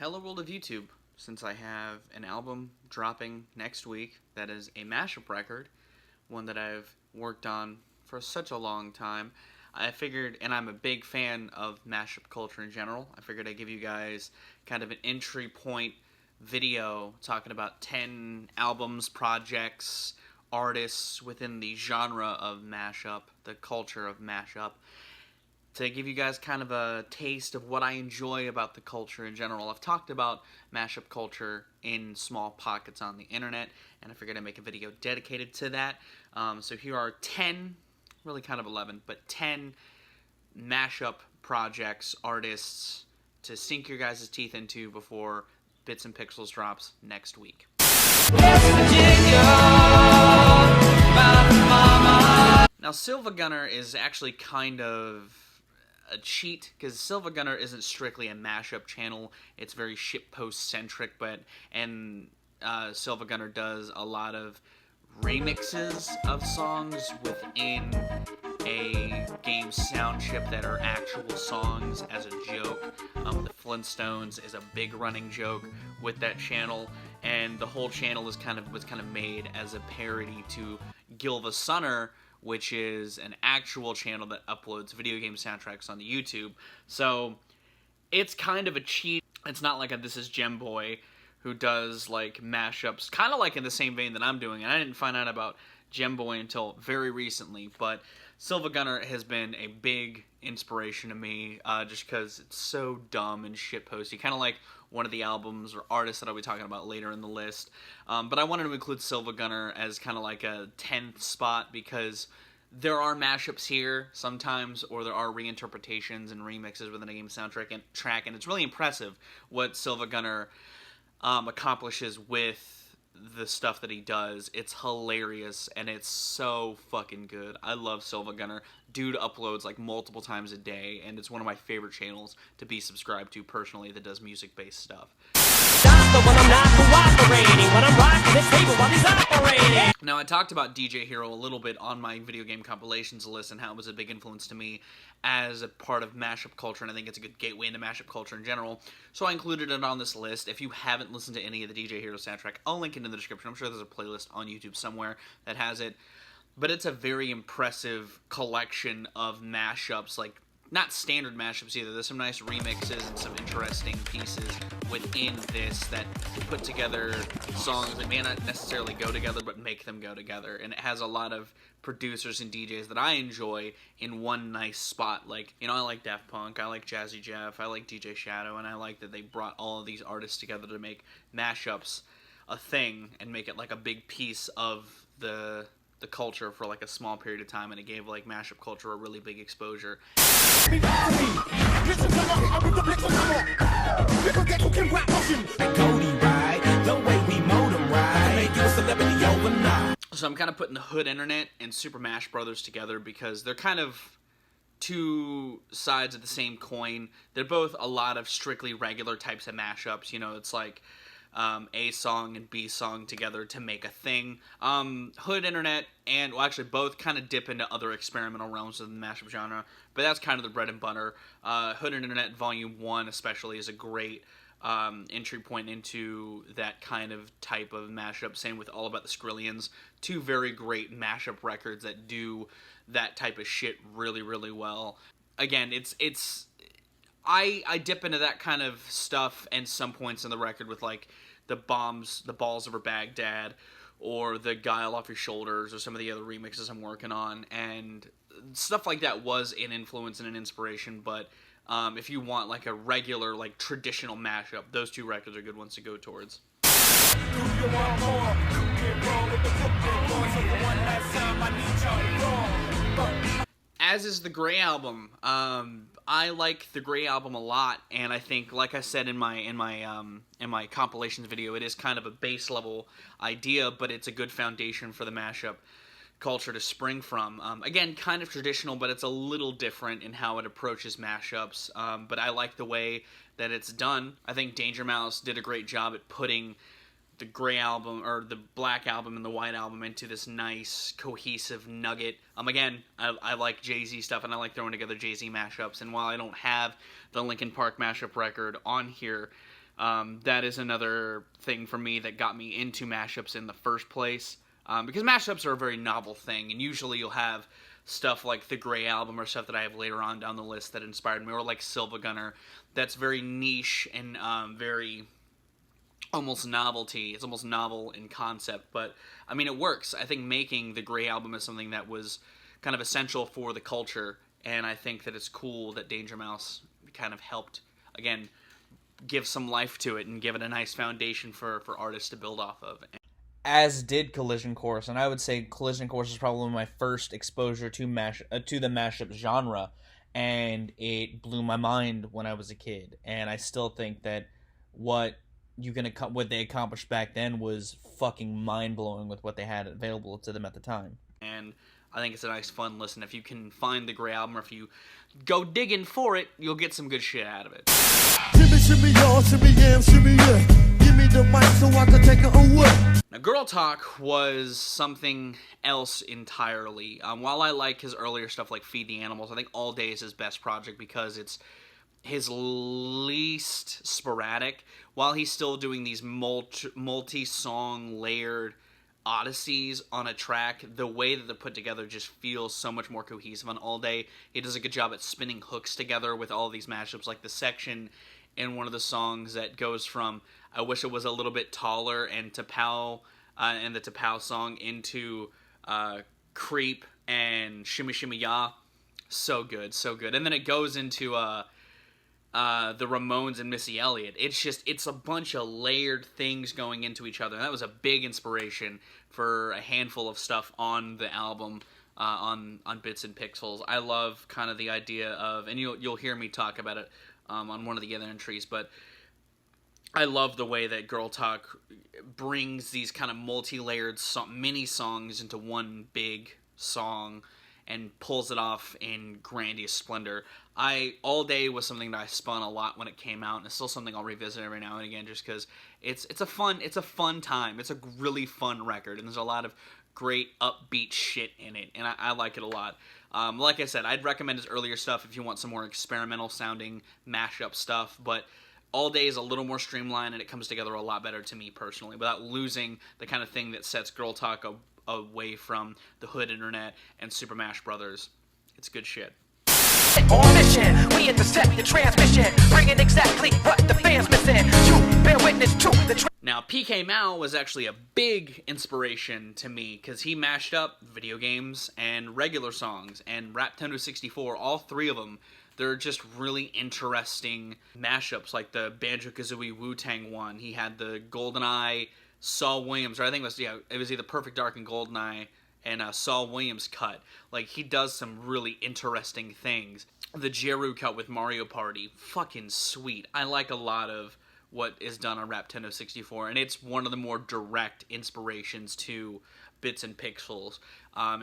Hello world of YouTube. Since I have an album dropping next week that is a mashup record, one that I've worked on for such a long time, I figured, and I'm a big fan of mashup culture in general, I figured I'd give you guys kind of an entry point video talking about 10 albums, projects, artists within the genre of mashup, the culture of mashup, to give you guys kind of a taste of what I enjoy about the culture in general. I've talked about mashup culture in small pockets on the internet, and I figured I'd make a video dedicated to that. So here are 10, really kind of 11, but 10 mashup projects, artists, to sink your guys' teeth into before Bits and Pixels drops next week. Now, Silva Gunner is actually kind of a cheat, because Silva Gunner isn't strictly a mashup channel. It's very shitpost centric, and Silva Gunner does a lot of remixes of songs within a game sound chip that are actual songs as a joke. The Flintstones is a big running joke with that channel, and the whole channel was kind of made as a parody to Silvagunner, which is an actual channel that uploads video game soundtracks on the YouTube. So it's kind of a cheat. It's not like a This Is Gem Boy who does like mashups, kind of like in the same vein that I'm doing. And I didn't find out about Gem Boy until very recently, but Silvagunner has been a big inspiration to me, just because it's so dumb and shitposty, kind of like one of the albums or artists that I'll be talking about later in the list. But I wanted to include Silvagunner as kind of like a 10th spot, because there are mashups here sometimes, or there are reinterpretations and remixes within a game soundtrack and it's really impressive what Silvagunner accomplishes with the stuff that he does. It's hilarious, and it's so fucking good. I love Silvagunner. Dude uploads like multiple times a day, and it's one of my favorite channels to be subscribed to personally that does music-based stuff. Now, I talked about DJ Hero a little bit on my video game compilations list and how it was a big influence to me as a part of mashup culture, and I think it's a good gateway into mashup culture in general. So I included it on this list. If you haven't listened to any of the DJ Hero soundtrack, I'll link it in the description. I'm sure there's a playlist on YouTube somewhere that has it. But it's a very impressive collection of mashups, like, not standard mashups either. There's some nice remixes and some interesting pieces within this that put together songs that may not necessarily go together, but make them go together. And it has a lot of producers and DJs that I enjoy in one nice spot. Like, you know, I like Daft Punk, I like Jazzy Jeff, I like DJ Shadow, and I like that they brought all of these artists together to make mashups a thing and make it like a big piece of the culture for like a small period of time, and it gave like mashup culture a really big exposure. So I'm kind of putting the Hood Internet and Super Mash Brothers together because they're kind of two sides of the same coin. They're both a lot of strictly regular types of mashups. You know, it's like A song and B song together to make a thing. Hood Internet and, well, actually both kind of dip into other experimental realms of the mashup genre, but that's kind of the bread and butter. Hood Internet Volume 1 especially is a great entry point into that kind of type of mashup. Same with All About the Skrillions. Two very great mashup records that do that type of shit really, really well. Again, I dip into that kind of stuff and some points in the record with like the Balls Over Baghdad, or the Guile Off Your Shoulders, or some of the other remixes I'm working on, and stuff like that was an influence and an inspiration. But if you want like a regular, like traditional mashup, those two records are good ones to go towards. As is the Grey Album. I like the Grey Album a lot, and I think, like I said in my compilations video, it is kind of a base level idea, but it's a good foundation for the mashup culture to spring from. Again, kind of traditional, but it's a little different in how it approaches mashups. But I like the way that it's done. I think Danger Mouse did a great job at putting the gray album or the black album and the white album into this nice cohesive nugget. Again, I like Jay-Z stuff and I like throwing together Jay-Z mashups, and while I don't have the Linkin Park mashup record on here, that is another thing for me that got me into mashups in the first place, because mashups are a very novel thing, and usually you'll have stuff like the Grey Album or stuff that I have later on down the list that inspired me, or like Silva Gunner, that's very niche and very almost novelty. It's almost novel in concept, but I mean, it works. I think making the Grey Album is something that was kind of essential for the culture, and I think that it's cool that Danger Mouse kind of helped, again, give some life to it and give it a nice foundation for artists to build off of. As did Collision Course, and I would say Collision Course is probably my first exposure to the mashup genre, and it blew my mind when I was a kid. And I still think that what they accomplished back then was fucking mind blowing with what they had available to them at the time. And I think it's a nice, fun listen. If you can find the Grey Album, or if you go digging for it, you'll get some good shit out of it. Shimmy, shimmy, y'all, shimmy, yeah, shimmy, yeah. Give me the mic so I can take it away. Now, Girl Talk was something else entirely. While I like his earlier stuff like Feed the Animals, I think All Day is his best project because it's his least sporadic, while he's still doing these multi-song layered odysseys on a track. The way that they're put together just feels so much more cohesive on All Day. He does a good job at spinning hooks together with all these mashups, like the section in one of the songs that goes from I Wish It Was a Little Bit Taller and T'Pau, and the T'Pau song into Creep and Shimmy Shimmy Ya. So good, so good. And then it goes into the Ramones and Missy Elliott. It's a bunch of layered things going into each other. And that was a big inspiration for a handful of stuff on the album, on Bits and Pixels. I love kind of the idea of, and you'll hear me talk about it on one of the other entries, but I love the way that Girl Talk brings these kind of multi-layered mini songs into one big song and pulls it off in grandiose splendor. All Day was something that I spun a lot when it came out, and it's still something I'll revisit every now and again just because it's a fun time. It's a really fun record, and there's a lot of great upbeat shit in it, and I like it a lot. Like I said, I'd recommend his earlier stuff if you want some more experimental sounding mashup stuff, but All Day is a little more streamlined, and it comes together a lot better to me personally, without losing the kind of thing that sets Girl Talk away from the Hood Internet and Super Mash Brothers. It's good shit. On mission, we intercept the transmission, bringing exactly what the fans missing. You bear witness to the Now, PK Mao was actually a big inspiration to me because he mashed up video games and regular songs, and Raptendo 64, all three of them. They're just really interesting mashups, like the Banjo-Kazooie Wu-Tang one. He had the GoldenEye Saul Williams, or I think it was either Perfect Dark and GoldenEye and Saul Williams cut. Like, he does some really interesting things. The Jeru cut with Mario Party, fucking sweet. I like a lot of what is done on Raptendo 64, and it's one of the more direct inspirations to Bits and Pixels.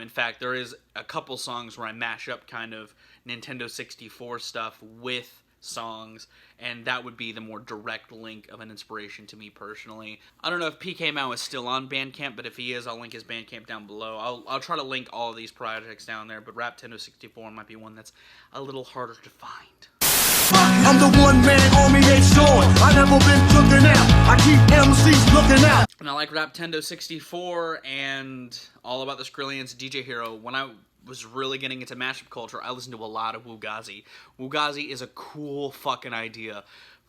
In fact, there is a couple songs where I mash up kind of Nintendo 64 stuff with songs, and that would be the more direct link of an inspiration to me personally. I don't know if PK Mao is still on Bandcamp, but if he is, I'll link his Bandcamp down below. I'll try to link all of these projects down there, but Raptendo 64 might be one that's a little harder to find. I'm the one-man army they showing. I never been looking out. I keep MCs looking out. And I like Raptendo 64 and All About the Skrillions, DJ Hero. When I was really getting into mashup culture, I listened to a lot of Wugazi. Wugazi is a cool fucking idea.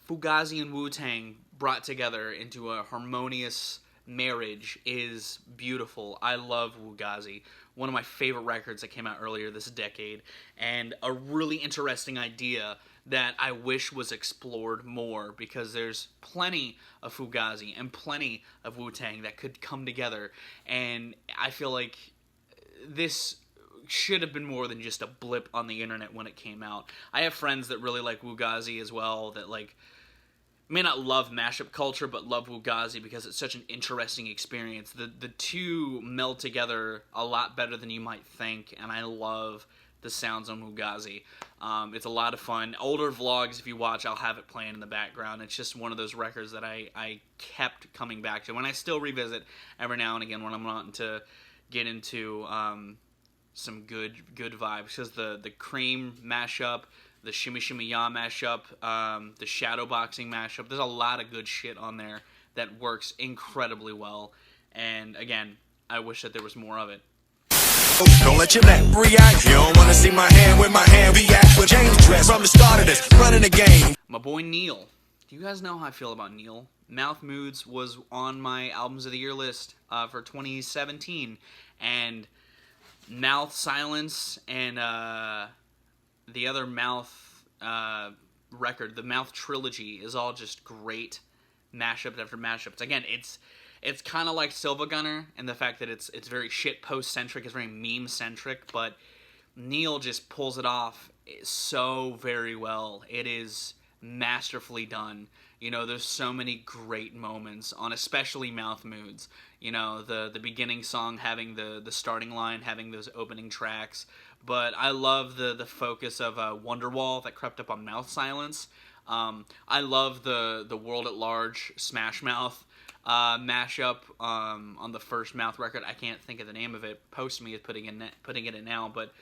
Fugazi and Wu-Tang brought together into a harmonious marriage is beautiful. I love Wugazi. One of my favorite records that came out earlier this decade, and a really interesting idea that I wish was explored more, because there's plenty of Fugazi and plenty of Wu-Tang that could come together, and I feel like this should have been more than just a blip on the internet when it came out. I have friends that really like Wugazi as well, that like may not love mashup culture, but love Wugazi because it's such an interesting experience. The two meld together a lot better than you might think, and I love the sounds on Wugazi. It's a lot of fun. Older vlogs, if you watch, I'll have it playing in the background. It's just one of those records that I kept coming back to, and I still revisit every now and again when I'm wanting to get into some good vibes. Because the Cream mashup, the Shimmy Shimmy Ya mashup, the Shadowboxing mashup, there's a lot of good shit on there that works incredibly well. And again, I wish that there was more of it. Don't let your back react. You don't wanna see my hand with my hand react with James dress from the start of this, running the game. My boy Niel. Do you guys know how I feel about Niel? Mouth Moods was on my Albums of the Year list for 2017. And Mouth Silence and the other Mouth record, the Mouth Trilogy, is all just great mashups after mashups. Again, it's kind of like Silva Gunner in the fact that it's very shitpost-centric, it's very meme-centric, but Niel just pulls it off so very well. It is masterfully done. You know, there's so many great moments on especially Mouth Moods. You know, the beginning song having the starting line, having those opening tracks. But I love the focus of Wonderwall that crept up on Mouth Silence. I love the World at Large Smash Mouth mashup on the first Mouth record. I can't think of the name of it. Post me is putting it in now, but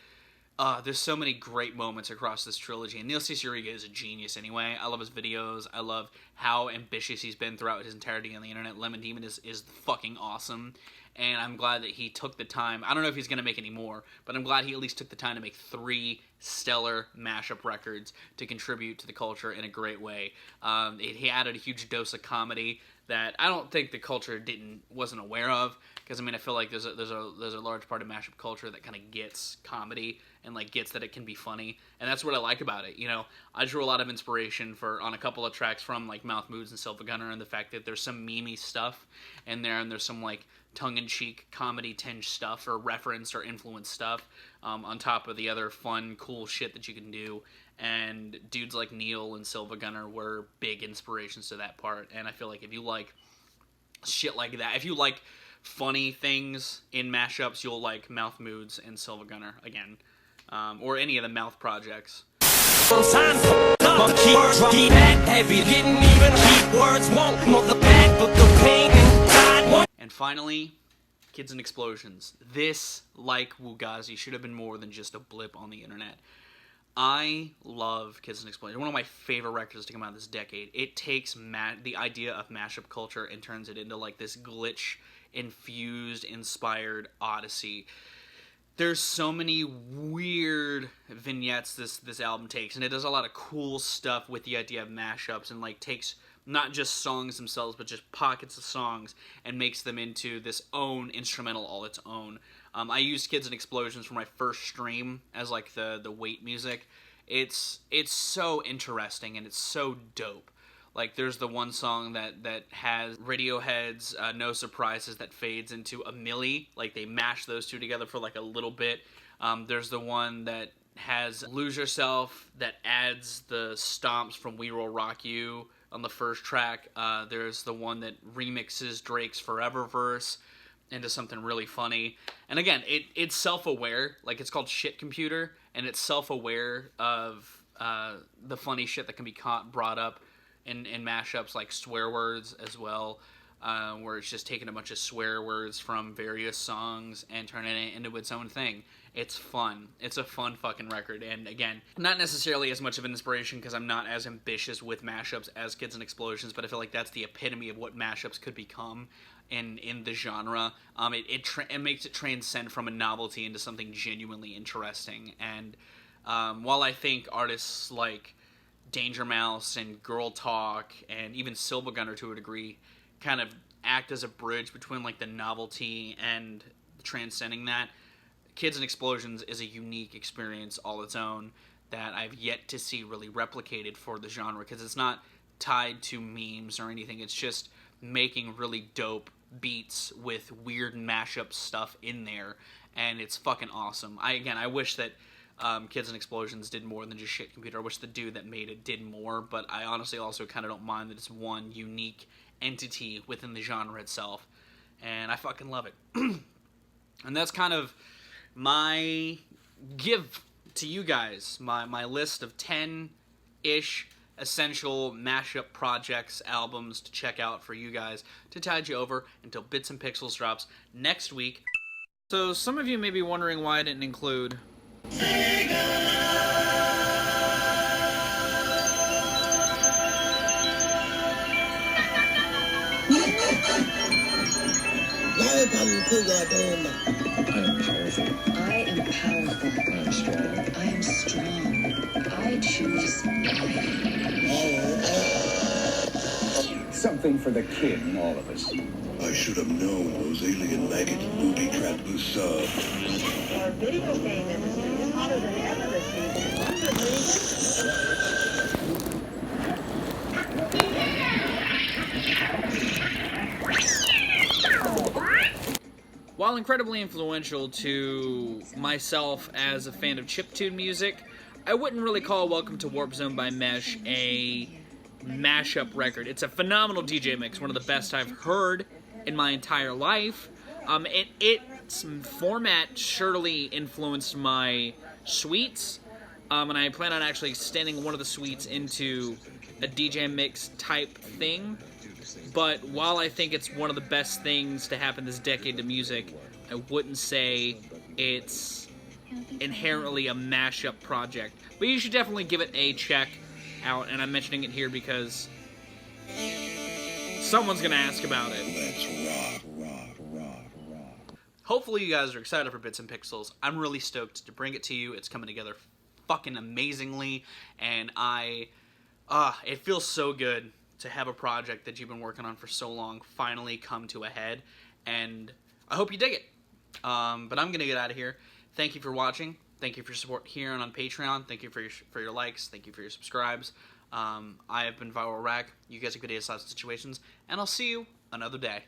there's so many great moments across this trilogy. And Niel Cicierega is a genius anyway. I love his videos. I love how ambitious he's been throughout his entirety on the internet. Lemon Demon is fucking awesome. And I'm glad that he took the time. I don't know if he's going to make any more, but I'm glad he at least took the time to make 3 stellar mashup records to contribute to the culture in a great way. He added a huge dose of comedy that I don't think the culture wasn't aware of, because I mean I feel like there's a large part of mashup culture that kind of gets comedy and like gets that it can be funny, and that's what I like about it. You know, I drew a lot of inspiration on a couple of tracks from like Mouth Moods and Silva Gunner, and the fact that there's some memey stuff in there, and there's some like tongue-in-cheek comedy tinge stuff or reference or influence stuff on top of the other fun cool shit that you can do. And dudes like Niel and Silva Gunner were big inspirations to that part. And I feel like if you like shit like that, if you like funny things in mashups, you'll like Mouth Moods and Silva Gunner again, or any of the Mouth projects. And finally, Kids and Explosions. This, like Wugazi, should have been more than just a blip on the internet. I love Kids and Explosions. One of my favorite records to come out this decade. It takes the idea of mashup culture and turns it into like this glitch-infused, inspired odyssey. There's so many weird vignettes this album takes, and it does a lot of cool stuff with the idea of mashups, and like takes not just songs themselves, but just pockets of songs, and makes them into this own instrumental all its own. I used Kids and Explosions for my first stream as like the wait music. It's so interesting, and it's so dope. Like, there's the one song that has Radiohead's No Surprises that fades into a milli. Like, they mash those two together for like a little bit. There's the one that has Lose Yourself that adds the stomps from We Will Rock You on the first track. There's the one that remixes Drake's Forever verse into something really funny. And again, it's self-aware. Like, it's called Shit Computer, and it's self-aware of the funny shit that can be brought up in mashups, like swear words as well, where it's just taking a bunch of swear words from various songs and turning it into its own thing. It's fun. It's a fun fucking record. And again, not necessarily as much of an inspiration because I'm not as ambitious with mashups as Kids and Explosions, but I feel like that's the epitome of what mashups could become in the genre. It makes it transcend from a novelty into something genuinely interesting. And while I think artists like Danger Mouse and Girl Talk and even Silva Gunner to a degree kind of act as a bridge between like the novelty and transcending that, Kids and Explosions is a unique experience all its own that I've yet to see really replicated for the genre, because it's not tied to memes or anything. It's just making really dope beats with weird mashup stuff in there, and it's fucking awesome. I wish that Kids and Explosions did more than just Shit Computer. I wish the dude that made it did more, but I honestly also kind of don't mind that it's one unique entity within the genre itself, and I fucking love it. And that's kind of my give to you guys my list of 10-ish essential mashup projects, albums to check out for you guys to tide you over until Bits and Pixels drops next week. So some of you may be wondering why I didn't include I am powerful. I am powerful. I am strong. I am strong. I choose Something for the kid in all of us. I should have known those alien maggots booby-trapped Wugazi. Our video game industry is hotter than ever this season. While incredibly influential to myself as a fan of chiptune music, I wouldn't really call Welcome to Warp Zone by NMESH a mashup record. It's a phenomenal DJ mix, one of the best I've heard in my entire life. Its format surely influenced my suites, and I plan on actually extending one of the suites into a DJ mix type thing. But while I think it's one of the best things to happen this decade to music, I wouldn't say it's inherently a mashup project. But you should definitely give it a check out, and I'm mentioning it here because someone's going to ask about it. Hopefully you guys are excited for Bits and Pixels. I'm really stoked to bring it to you. It's coming together fucking amazingly, and it feels so good to have a project that you've been working on for so long finally come to a head, and I hope you dig it. But I'm going to get out of here. Thank you for watching. Thank you for your support here and on Patreon. Thank you for your likes. Thank you for your subscribes. I have been Viral Rack. You guys are good at situations, and I'll see you another day.